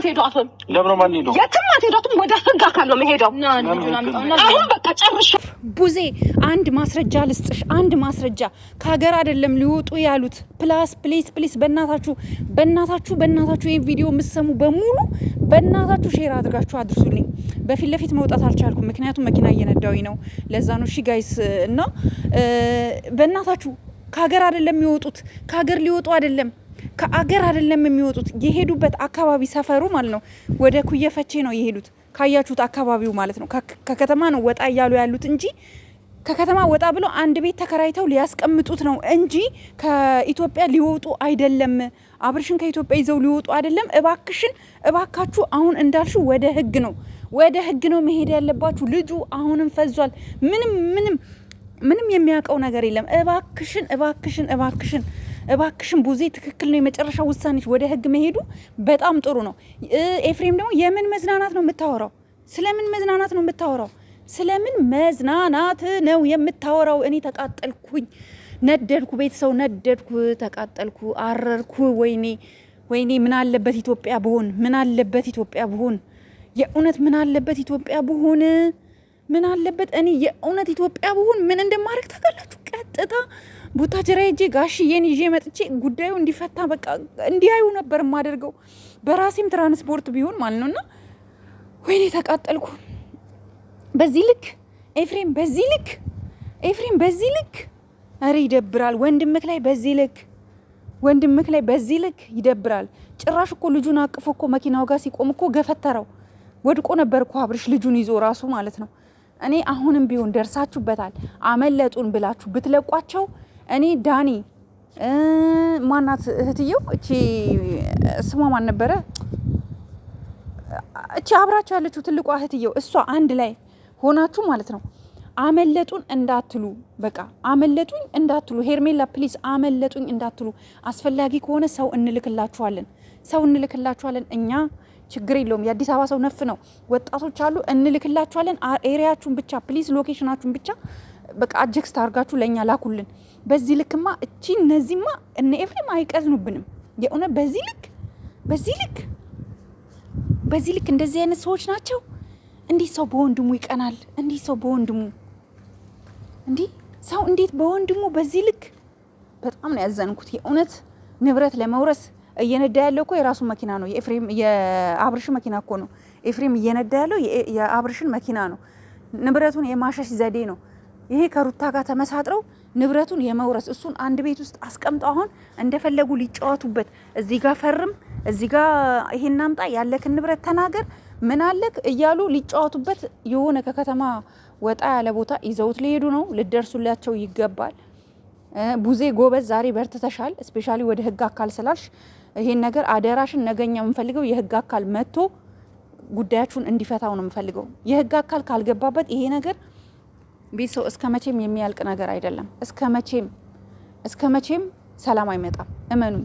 አትሄዷትም። ለምን ማን ሄዶ የትም አትሄዷትም። ወደ ህግ አካል ነው መሄደው። አሁን በቃ ጨርሽ። ቡዜ አንድ ማስረጃ ልስጥሽ። አንድ ማስረጃ ከሀገር አይደለም ሊወጡ ያሉት። ፕሊስ በእናታችሁ ይሄን ቪዲዮ የምትሰሙ በሙሉ በእናታችሁ ሼር አድርጋችሁ አድርሱልኝ። በፊት ለፊት መውጣት አልቻልኩም፣ ምክንያቱም መኪና እየነዳሁኝ ነው። ለዛ ነው። እሺ ጋይስ፣ እና በእናታችሁ ከሀገር አይደለም የሚወጡት። ከሀገር ሊወጡ አይደለም፣ ከአገር አይደለም የሚወጡት። የሄዱበት አካባቢ ሰፈሩ ማለት ነው ወደ ኩየፈቼ ነው የሄዱት። ካያችሁት አካባቢው ማለት ነው ከከተማ ነው ወጣ እያሉ ያሉት እንጂ ከከተማ ወጣ ብሎ አንድ ቤት ተከራይተው ሊያስቀምጡት ነው እንጂ ከኢትዮጵያ ሊወጡ አይደለም። አብርሽን ከኢትዮጵያ ይዘው ሊወጡ አይደለም። እባካችሁ አሁን እንዳልሽው ወደ ህግ ነው መሄድ ያለባችሁ። ልጁ አሁንም ፈዟል። ምንም የሚያውቀው ነገር የለም። እባክሽን ቡዜ ትክክል ነው። የመጨረሻ ውሳኔች ወደ ህግ መሄዱ በጣም ጥሩ ነው። ኤፍሬም ደግሞ የምን መዝናናት ነው የምታወራው? ስለምን መዝናናት ነው የምታወራው? ስለምን መዝናናት ነው የምታወራው? እኔ ተቃጠልኩኝ፣ ነደድኩ፣ ቤተሰው ነደድኩ፣ ተቃጠልኩ፣ አረርኩ። ወይኔ ምን አለበት ኢትዮጵያ ብሆን፣ የእውነት ምን አለበት ኢትዮጵያ ብሆን፣ እኔ የእውነት ኢትዮጵያ ብሆን ምን እንደማድረግ ታውቃላችሁ? ቀጥታ ቡታጅራ ሄጄ ጋሽዬን ይዤ መጥቼ ጉዳዩ እንዲፈታ በቃ እንዲያዩ ነበር የማደርገው፣ በራሴም ትራንስፖርት ቢሆን ማለት ነውና፣ ወይኔ ተቃጠልኩ። በዚህ ልክ ኤፍሬም፣ በዚህ ልክ ኧረ ይደብራል። ወንድምክ ላይ በዚህ ልክ ይደብራል። ጭራሽ እኮ ልጁን አቅፎ እኮ መኪናው ጋር ሲቆም እኮ ገፈተረው፣ ወድቆ ነበር እኮ አብርሽ ልጁን ይዞ ራሱ ማለት ነው። እኔ አሁንም ቢሆን ደርሳችሁበታል፣ አመለጡን ብላችሁ ብትለቋቸው፣ እኔ ዳኒ ማናት እህትየው፣ እቺ ስሟ ማን ነበረ? እቺ አብራችሁ ያለችው ትልቋ እህትየው፣ እሷ አንድ ላይ ሆናችሁ ማለት ነው አመለጡን እንዳትሉ፣ በቃ አመለጡኝ እንዳትሉ። ሄርሜላ ፕሊዝ አመለጡኝ እንዳትሉ። አስፈላጊ ከሆነ ሰው እንልክላችኋለን። እኛ ችግር የለውም። የአዲስ አበባ ሰው ነፍ ነው፣ ወጣቶች አሉ፣ እንልክላችኋለን። ኤሪያችሁን ብቻ ፕሊዝ፣ ሎኬሽናችሁን ብቻ በቃ አጀክስት አድርጋችሁ ለእኛ ላኩልን። በዚህ ልክማ እነዚህማ እነ ኤፍሬም አይቀዝኑብንም። የእውነት በዚህ ልክ እንደዚህ አይነት ሰዎች ናቸው። እንዲህ ሰው በወንድሙ ይቀናል? ሰው እንዴት በወንድሙ በዚህ ልክ? በጣም ነው ያዘንኩት የእውነት። ንብረት ለመውረስ እየነዳ ያለው እኮ የራሱ መኪና ነው። የአብርሽ መኪና እኮ ነው። ኤፍሬም እየነዳ ያለው የአብርሽን መኪና ነው። ንብረቱን የማሸሽ ዘዴ ነው ይሄ። ከሩታ ጋር ተመሳጥረው ንብረቱን የመውረስ፣ እሱን አንድ ቤት ውስጥ አስቀምጠው አሁን እንደፈለጉ ሊጫወቱበት፣ እዚህ ጋር ፈርም፣ እዚህ ጋር ይሄን አምጣ፣ ያለክን ንብረት ተናገር፣ ምን አለክ እያሉ ሊጫወቱበት፣ የሆነ ከከተማ ወጣ ያለ ቦታ ይዘውት ሊሄዱ ነው። ልደርሱላቸው ይገባል። ቡዜ ጎበዝ፣ ዛሬ በርትተሻል። ስፔሻሊ ወደ ህግ አካል ስላልሽ ይሄን ነገር አደራሽን፣ ነገኛ የምፈልገው የህግ አካል መጥቶ ጉዳያችሁን እንዲፈታው ነው የምፈልገው። የህግ አካል ካልገባበት ይሄ ነገር ቤተሰው እስከ መቼም የሚያልቅ ነገር አይደለም። እስከ መቼም ሰላም አይመጣም። እመኑኝ።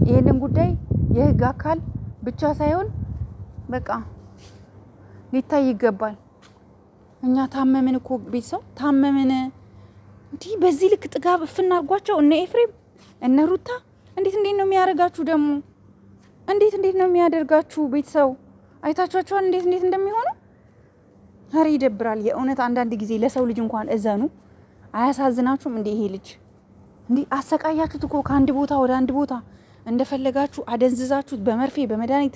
ይሄንን ጉዳይ የህግ አካል ብቻ ሳይሆን በቃ ሊታይ ይገባል። እኛ ታመምን እኮ ቤተሰው ታመምን። እንዲህ በዚህ ልክ ጥጋብ እፍናርጓቸው እነ ኤፍሬም እነ ሩታ እንዴት ነው የሚያደርጋችሁ? ደግሞ እንዴት ነው የሚያደርጋችሁ? ቤተሰው አይታችኋቸዋል እንዴት እንደሚሆኑ። ኧረ ይደብራል የእውነት። አንዳንድ ጊዜ ለሰው ልጅ እንኳን እዘኑ። አያሳዝናችሁም? እንዴ ይሄ ልጅ እንዲህ አሰቃያችሁት እኮ ከአንድ ቦታ ወደ አንድ ቦታ እንደፈለጋችሁ አደንዝዛችሁት፣ በመርፌ በመድኃኒት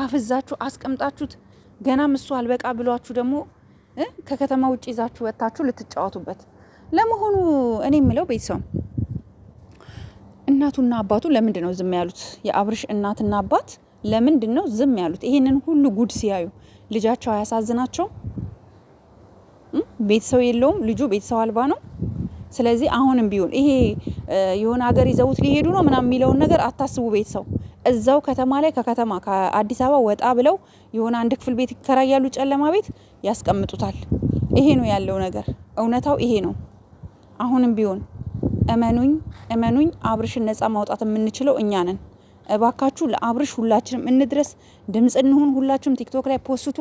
አፍዛችሁ አስቀምጣችሁት። ገናም እሱ አልበቃ ብሏችሁ ደግሞ ከከተማ ውጭ ይዛችሁ ወጥታችሁ ልትጫወቱበት። ለመሆኑ እኔ የምለው ቤተሰብ እናቱና አባቱ ለምንድን ነው ዝም ያሉት? የአብርሽ እናትና አባት ለምንድን ነው ዝም ያሉት? ይሄንን ሁሉ ጉድ ሲያዩ ልጃቸው አያሳዝናቸው? ቤተሰብ የለውም ልጁ፣ ቤተሰብ አልባ ነው። ስለዚህ አሁንም ቢሆን ይሄ የሆነ ሀገር ይዘውት ሊሄዱ ነው ምናምን የሚለውን ነገር አታስቡ ቤተሰብ። እዛው ከተማ ላይ ከከተማ ከአዲስ አበባ ወጣ ብለው የሆነ አንድ ክፍል ቤት ይከራያሉ፣ ጨለማ ቤት ያስቀምጡታል። ይሄ ነው ያለው ነገር፣ እውነታው ይሄ ነው። አሁንም ቢሆን እመኑኝ አብርሽን ነጻ ማውጣት የምንችለው እኛ ነን። እባካችሁ ለአብርሽ ሁላችንም እንድረስ፣ ድምጽ እንሁን። ሁላችሁም ቲክቶክ ላይ ፖስቱ፣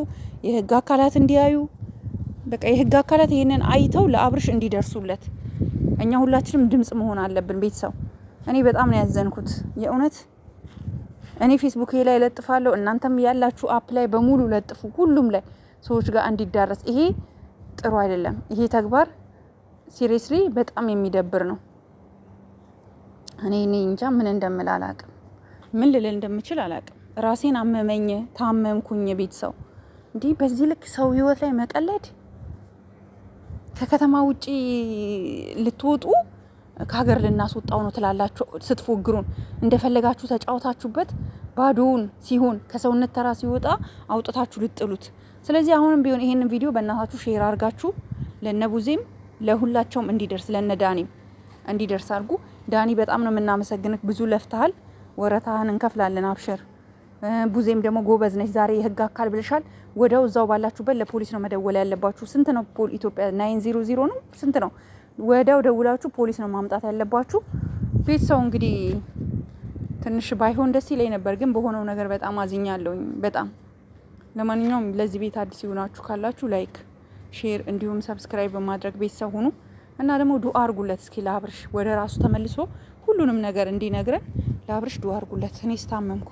የህግ አካላት እንዲያዩ፣ በቃ የህግ አካላት ይሄንን አይተው ለአብርሽ እንዲደርሱለት እኛ ሁላችንም ድምጽ መሆን አለብን ቤተሰብ። እኔ በጣም ነው ያዘንኩት የእውነት እኔ ፌስቡክ ላይ ለጥፋለሁ፣ እናንተም ያላችሁ አፕ ላይ በሙሉ ለጥፉ፣ ሁሉም ላይ ሰዎች ጋር እንዲዳረስ። ይሄ ጥሩ አይደለም። ይሄ ተግባር ሲሪየስሊ በጣም የሚደብር ነው። እኔ እንጃ ምን እንደምል አላቅም፣ ምን ልል እንደምችል አላቅም። ራሴን አመመኝ፣ ታመምኩኝ። ቤተሰው እንዲህ በዚህ ልክ ሰው ህይወት ላይ መቀለድ፣ ከከተማ ውጪ ልትወጡ ከሀገር ልናስወጣው ነው ትላላችሁ ስትፎግሩን፣ እንደፈለጋችሁ ተጫውታችሁበት ባዶውን ሲሆን ከሰውነት ተራ ሲወጣ አውጥታችሁ ልጥሉት። ስለዚህ አሁንም ቢሆን ይሄንን ቪዲዮ በእናታችሁ ሼር አድርጋችሁ ለነቡዜም ለሁላቸውም እንዲደርስ ለነዳኒም እንዲደርስ አድርጉ። ዳኒ በጣም ነው የምናመሰግንህ፣ ብዙ ለፍተሃል፣ ወረታህን እንከፍላለን፣ አብሽር። ቡዜም ደግሞ ጎበዝ ነች፣ ዛሬ የህግ አካል ብለሻል። ወዲያው እዛው ባላችሁበት ለፖሊስ ነው መደወል ያለባችሁ። ስንት ነው ኢትዮጵያ 900 ነው ስንት ነው? ወዲያው ደውላችሁ ፖሊስ ነው ማምጣት ያለባችሁ። ቤተሰው እንግዲህ ትንሽ ባይሆን ደስ ይለኝ ነበር፣ ግን በሆነው ነገር በጣም አዝኛለሁኝ በጣም። ለማንኛውም ለዚህ ቤት አዲስ ይሆናችሁ ካላችሁ ላይክ፣ ሼር እንዲሁም ሰብስክራይብ በማድረግ ቤተሰብ ሁኑ እና ደግሞ ዱአ አርጉለት እስኪ ለአብርሽ ወደ ራሱ ተመልሶ ሁሉንም ነገር እንዲነግረን ለአብርሽ ዱአ አርጉለት። እኔ ስታመምኩ